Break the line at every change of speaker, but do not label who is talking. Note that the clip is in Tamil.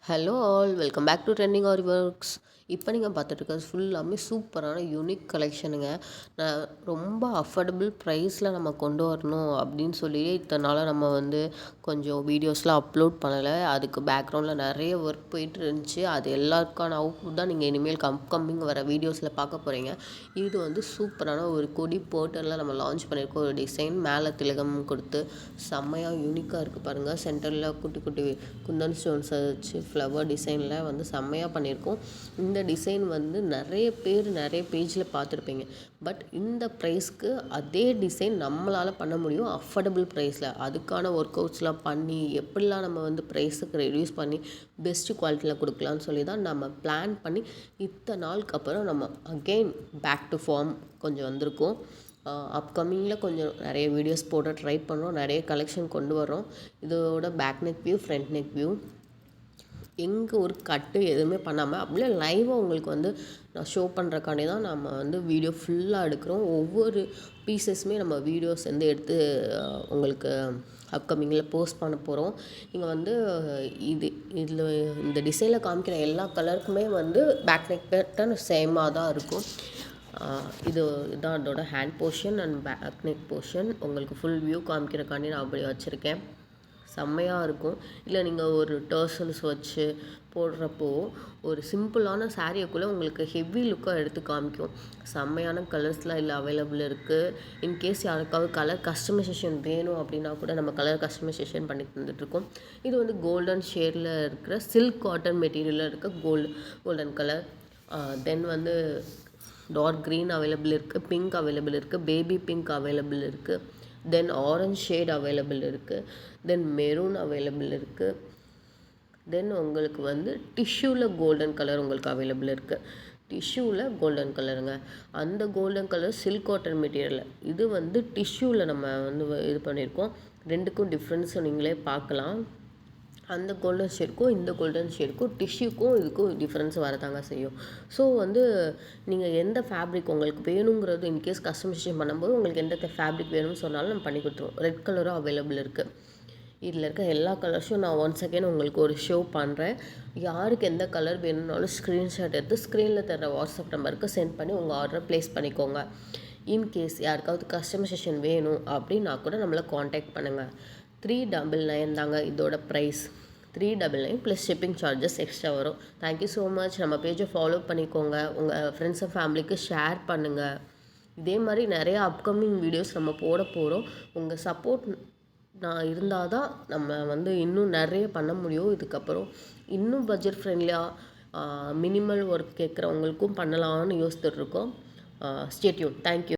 Hello all welcome back to trending aari works. இப்போ நீங்கள் பார்த்துட்டு இருக்கிறது ஃபுல்லாமே சூப்பரான யூனிக் கலெக்ஷனுங்க. நான் ரொம்ப அஃபோர்டபுள் ப்ரைஸில் நம்ம கொண்டு வரணும் அப்படின்னு சொல்லி இத்தனை நாளாக நம்ம கொஞ்சம் வீடியோஸ்லாம் அப்லோட் பண்ணலை. அதுக்கு பேக்ரவுண்டில் நிறைய ஒர்க் போயிட்டு இருந்துச்சு. அது எல்லாருக்கான அவுட்புட் தான் நீங்கள் இனிமேல் கம்மிங் வர வீடியோஸில் பார்க்க போகிறீங்க. இது சூப்பரான ஒரு கொடி போர்ட்டலில் நம்ம லான்ச் பண்ணியிருக்கோம். ஒரு டிசைன் மேலே திலகம் கொடுத்து செம்மையாக யூனிக்காக இருக்குது பாருங்கள். சென்டரில் குட்டி குட்டி குந்தன் ஸ்டோன்ஸை வச்சு ஃப்ளவர் டிசைனில் செம்மையாக பண்ணியிருக்கோம். இந்த டிசைன் நிறைய பேர் நிறைய பேஜில் பார்த்துருப்பீங்க. பட் இந்த ப்ரைஸ்க்கு அதே டிசைன் நம்மளால் பண்ண முடியும் அஃபோர்டபுள் ப்ரைஸில். அதுக்கான ஒர்க் அவுட்ஸ்லாம் பண்ணி எப்படிலாம் நம்ம ப்ரைஸுக்கு ரெடியூஸ் பண்ணி பெஸ்ட்டு குவாலிட்டியில் கொடுக்கலான்னு சொல்லி தான் நம்ம பிளான் பண்ணி இத்தனை நாளுக்கு அப்புறம் நம்ம அகெயின் பேக் டு ஃபார்ம் கொஞ்சம் வந்திருக்கோம். அப்கமிங்கில் கொஞ்சம் நிறைய வீடியோஸ் போட ட்ரை பண்ணுறோம். நிறைய கலெக்ஷன் கொண்டு வரோம். இதோட back neck view, front neck view, எங்கே ஒரு கட்டு எதுவுமே பண்ணாமல் அப்படியே லைவாக உங்களுக்கு நான் ஷோ பண்ணுறக்காண்டி தான் நம்ம வீடியோ ஃபுல்லாக எடுக்கிறோம். ஒவ்வொரு பீசஸுமே நம்ம வீடியோஸ் எடுத்து உங்களுக்கு அப்கமிங்கில் போஸ்ட் பண்ண போகிறோம். நீங்கள் இதில் இந்த டிசைனில் காமிக்கிற எல்லா கலருக்குமே பேக் நெக் பேட்டர்ன் சேமாக தான் இருக்கும். இதுதான் அதோட hand portion and back neck portion. உங்களுக்கு ஃபுல் வியூ காமிக்கிறக்காண்டி நான் அப்படி வச்சுருக்கேன். செம்மையாக இருக்கும். இல்லை நீங்கள் ஒரு டர்சல்ஸ் வச்சு போடுறப்போ ஒரு சிம்பிளான சாரிக்குள்ளே உங்களுக்கு ஹெவி லுக்காக எடுத்து காமிக்கும். செம்மையான கலர்ஸ்லாம் இல்லை அவைலபிள் இருக்குது. இன்கேஸ் யாருக்காவது கலர் கஸ்டமைசேஷன் வேணும் அப்படின்னா கூட நம்ம கலர் கஸ்டமைசேஷன் பண்ணி தந்துட்டுருக்கோம். இது கோல்டன் ஷேடில் இருக்கிற சில்க் காட்டன் மெட்டீரியலில் இருக்க கோல்டன் கலர். தென் டார்க் க்ரீன் அவைலபிள் இருக்குது, பிங்க் அவைலபிள் இருக்குது, பேபி பிங்க் அவைலபிள் இருக்குது, தென் ஆரஞ்ச் ஷேட் அவைலபிள் இருக்குது, தென் மெரூன் அவைலபிள் இருக்குது, தென் உங்களுக்கு டிஷ்யூவில் கோல்டன் கலர் உங்களுக்கு அவைலபிள் இருக்குது. டிஷ்யூவில் கோல்டன் கலருங்க. அந்த golden colour silk cotton material. இது டிஷ்யூவில் நம்ம இது பண்ணியிருக்கோம். ரெண்டுக்கும் டிஃப்ரென்ஸ் நீங்களே பார்க்கலாம். அந்த கோல்டன் ஷேடுக்கும் இந்த கோல்டன் ஷேடுக்கும் டிஷ்யூக்கும் இதுக்கும் டிஃப்ரென்ஸ் வரதாங்க செய்யும். ஸோ நீங்கள் எந்த ஃபேப்ரிக் உங்களுக்கு வேணுங்கிறது இன்கேஸ் கஸ்டமைசேஷன் பண்ணும்போது உங்களுக்கு எந்த ஃபேப்ரிக் வேணும்னு சொன்னாலும் நம்ம பண்ணி கொடுத்துருவோம். ரெட் கலரும் அவைலபிள் இருக்குது. இதில் இருக்க எல்லா கலர்ஸும் நான் ஒன்ஸ் அகேன் உங்களுக்கு ஒரு ஷோ பண்ணுறேன். யாருக்கு எந்த கலர் வேணும்னாலும் ஸ்க்ரீன்ஷாட் எடுத்து ஸ்க்ரீனில் தர வாட்ஸ்அப் நம்பருக்கு சென்ட் பண்ணி உங்கள் ஆர்டரை ப்ளேஸ் பண்ணிக்கோங்க. இன்கேஸ் யாருக்காவது கஸ்டமைசேஷன் வேணும் அப்படின்னா கூட நம்மளை காண்டாக்ட் பண்ணுங்கள். 399 தாங்க இதோட price. 399 plus shipping charges extra வரும். Thank you so much. நம்ம பேஜை ஃபாலோ பண்ணிக்கோங்க. உங்கள் ஃப்ரெண்ட்ஸ் அண்ட் ஃபேமிலிக்கு ஷேர் பண்ணுங்கள். இதே மாதிரி நிறைய அப்கமிங் வீடியோஸ் நம்ம போட போகிறோம். உங்கள் சப்போர்ட் நான் இருந்தால் தான் நம்ம இன்னும் நிறைய பண்ண முடியும். இதுக்கப்புறம் இன்னும் பட்ஜெட் ஃப்ரெண்ட்லியாக மினிமல் ஒர்க் கேட்குறவங்களுக்கும் பண்ணலான்னு யோசித்துட்ருக்கோம். Stay tune. தேங்க்யூ.